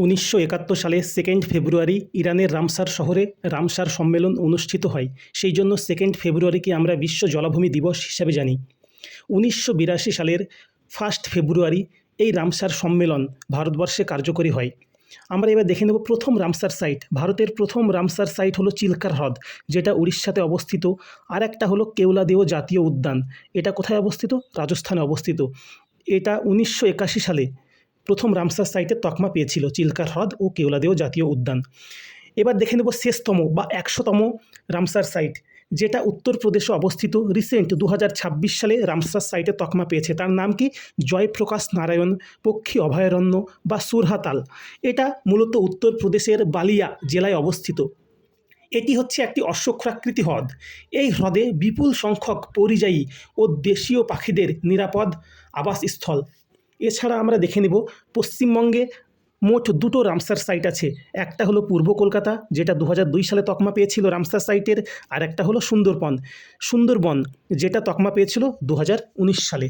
1971 সালে 2 ফেব্রুয়ারি ইরানের রামসার শহরে রামসার সম্মেলন অনুষ্ঠিত হয়। সেই জন্য 2 ফেব্রুয়ারিকে আমরা বিশ্ব জলাভূমি দিবস হিসাবে জানি। 1982 সালের 1 ফেব্রুয়ারি এই রামসার সম্মেলন ভারতবর্ষে কার্যকরী হয়। আমরা এবার দেখে নেব প্রথম রামসার সাইট। ভারতের প্রথম রামসার সাইট হলো চিল্কা হ্রদ, যেটা উড়িষ্যাতে অবস্থিত। আর একটা হলো কেওলাদেও জাতীয় উদ্যান, এটা কোথায় অবস্থিত? রাজস্থানে অবস্থিত। এটা 1981 সালে প্রথম রামসার সাইটে তকমা পেয়েছিল চিল্কা হ্রদ ও কেওলাদেও জাতীয় উদ্যান। এবার দেখে নেব শেষতম বা 100তম রামসার সাইট, যেটা উত্তরপ্রদেশে অবস্থিত। রিসেন্ট 2026 সালে রামসার সাইটে তকমা পেয়েছে। তার নাম কি? জয়প্রকাশ নারায়ণ পক্ষী অভয়ারণ্য বা সুরহাতাল। এটা মূলত উত্তরপ্রদেশের বালিয়া জেলায় অবস্থিত। এটি হচ্ছে একটি অশ্বক্ষুরাকৃতি হ্রদ। এই হ্রদে বিপুল সংখ্যক পরিযায়ী ও দেশীয় পাখিদের নিরাপদ আবাসস্থল। এছাড়া আমরা দেখে নেব পশ্চিমবঙ্গে মোট 2টো রামসার সাইট আছে। একটা হলো পূর্ব কলকাতা, যেটা 2002 সালে তকমা পেয়েছিল রামসার সাইটের। আর একটা হলো সুন্দরবন, যেটা তকমা পেয়েছিল 2019 সালে।